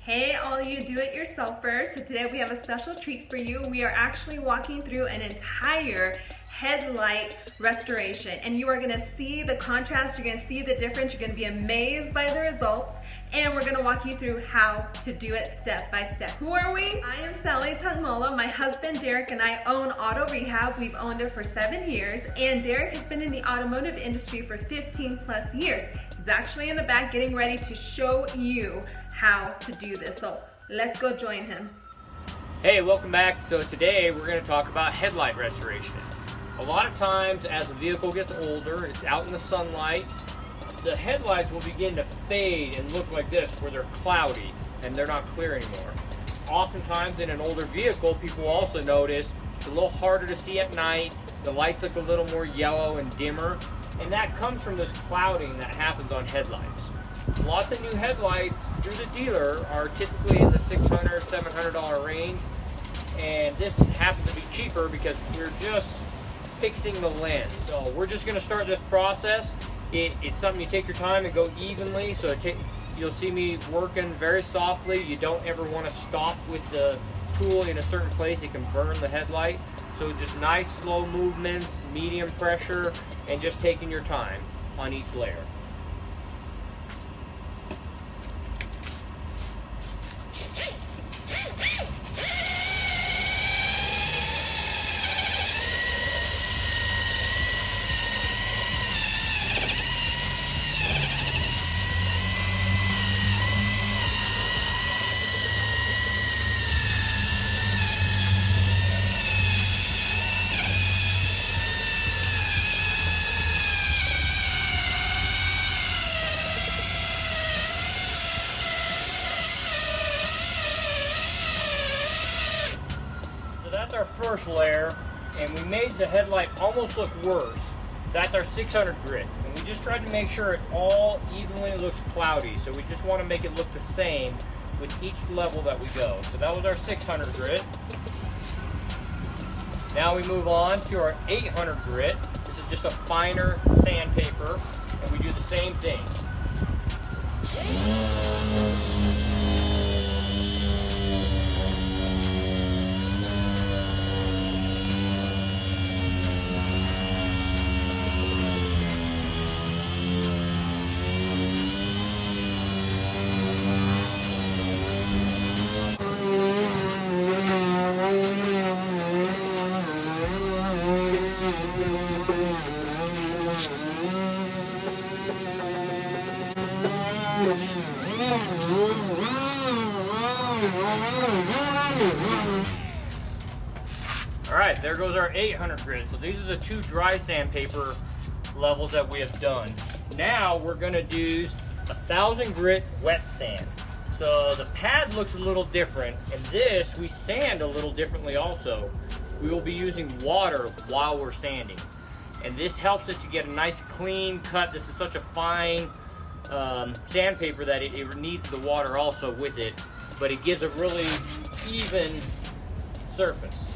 Hey, all you do-it-yourselfers. So today we have a special treat for you. We are actually walking through an entire headlight restoration, and you are gonna see the contrast, you're gonna see the difference, you're gonna be amazed by the results, and we're gonna walk you through how to do it step by step. Who are we? I am Sally Tungmola. My husband Derek and I own Auto Rehab. We've owned it for 7 years, and Derek has been in the automotive industry for 15 plus years. He's actually in the back getting ready to show you how to do this. So let's go join him. Hey, welcome back. So today we're going to talk about headlight restoration. A lot of times as the vehicle gets older, it's out in the sunlight, the headlights will begin to fade and look like this, where they're cloudy and they're not clear anymore. Oftentimes in an older vehicle, people also notice it's a little harder to see at night, the lights look a little more yellow and dimmer, and that comes from this clouding that happens on headlights. Lots of new headlights through the dealer are typically in the $600, $700 range, and this happens to be cheaper because we're just fixing the lens. So we're just going to start this process. It's something you take your time and go evenly. So you'll see me working very softly. You don't ever want to stop with the tool in a certain place. It can burn the headlight. So just nice slow movements, medium pressure, and just taking your time on each layer. That's our first layer, and we made the headlight almost look worse. That's our 600 grit, and we just tried to make sure it all evenly looks cloudy. So we just want to make it look the same with each level that we go. So that was our 600 grit. Now we move on to our 800 grit. This is just a finer sandpaper, and we do the same thing. Alright, there goes our 800 grit. So these are the two dry sandpaper levels that we have done. Now we're going to do 1000 grit wet sand. So the pad looks a little different, and this we sand a little differently also. We will be using water while we're sanding, and this helps it to get a nice clean cut. This is such a fine sandpaper that it needs the water also with it, but it gives a really even surface.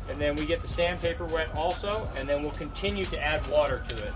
And then we get the sandpaper wet also, and then we'll continue to add water to it.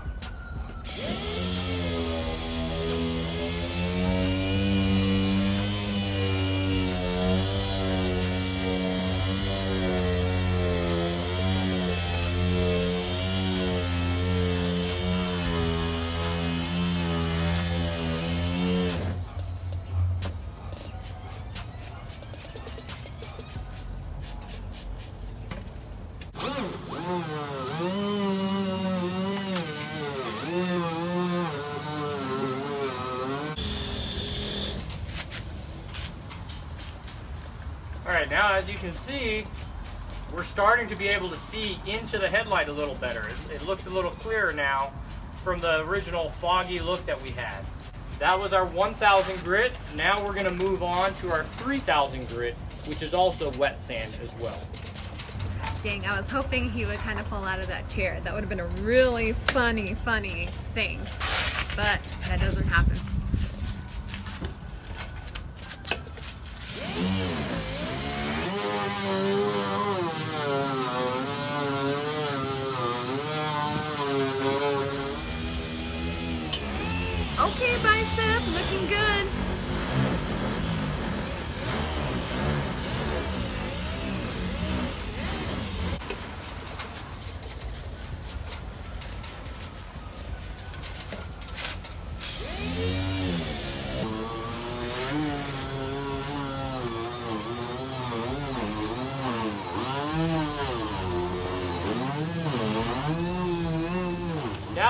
Alright, now as you can see, we're starting to be able to see into the headlight a little better. It looks a little clearer now from the original foggy look that we had. That was our 1000 grit. Now we're going to move on to our 3000 grit, which is also wet sand as well. Dang, I was hoping he would kind of fall out of that chair. That would have been a really funny thing. But that doesn't happen.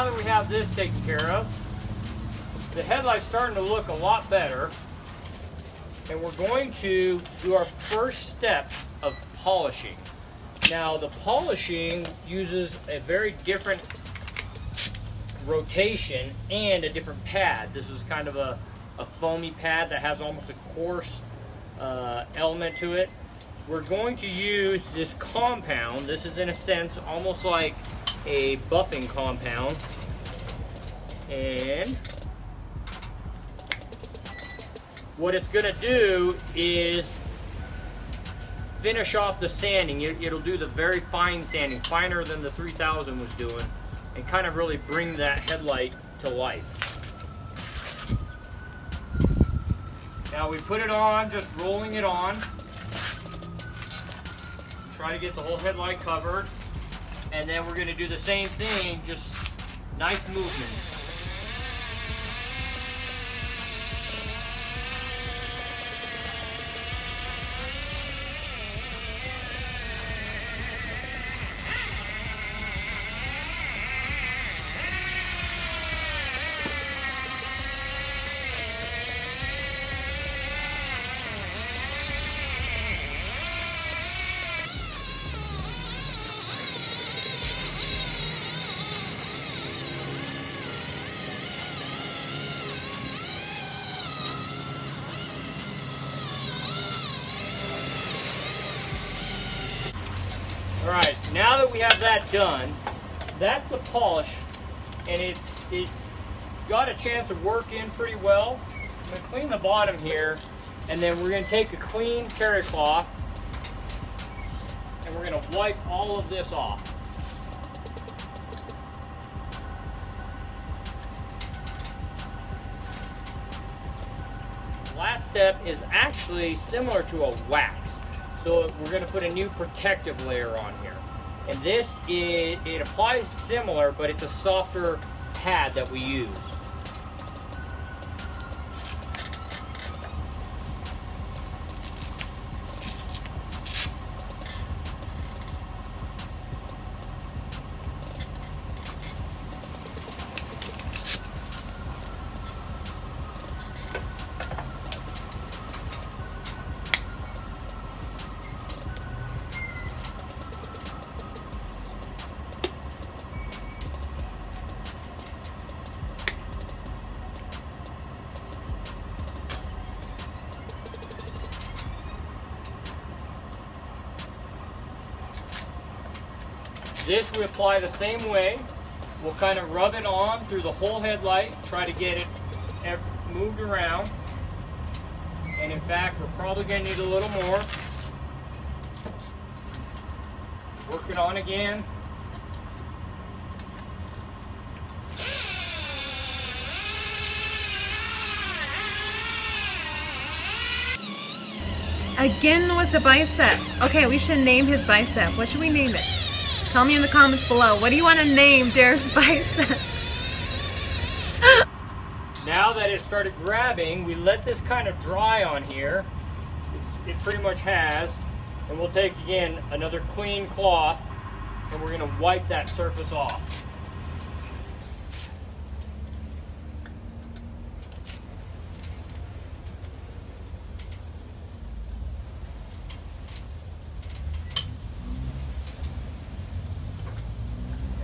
now that we have this taken care of, the headlight's starting to look a lot better. And we're going to do our first step of polishing. Now the polishing uses a very different rotation and a different pad. This is kind of a foamy pad that has almost a coarse element to it. We're going to use this compound. This is in a sense almost like a buffing compound. And what it's going to do is finish off the sanding. It'll do the very fine sanding, finer than the 3000 was doing, and kind of really bring that headlight to life. Now we put it on, just rolling it on. Try to get the whole headlight covered. And then we're going to do the same thing, just nice movement. All right, now that we have that done, that's the polish, and it got a chance of working pretty well. I'm going to clean the bottom here, and then we're going to take a clean terry cloth, and we're going to wipe all of this off. The last step is actually similar to a wax. So we're going to put a new protective layer on here. And this, it applies similar, but it's a softer pad that we use. This we apply the same way. We'll kind of rub it on through the whole headlight, try to get it moved around. And in fact, we're probably going to need a little more. Work it on again. Again with the bicep. Okay, we should name his bicep. What should we name it? Tell me in the comments below. What do you want to name Derek's bicep? Now that it started grabbing, we let this kind of dry on here. It pretty much has. And we'll take, again, another clean cloth, and we're going to wipe that surface off.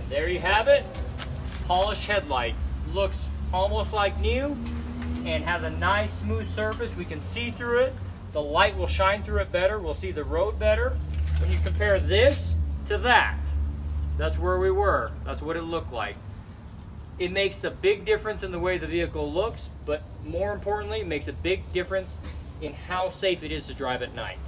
There you have it. Polished headlight. Looks almost like new and has a nice smooth surface. We can see through it. The light will shine through it better. We'll see the road better. When you compare this to that, that's where we were. That's what it looked like. It makes a big difference in the way the vehicle looks, but more importantly, it makes a big difference in how safe it is to drive at night.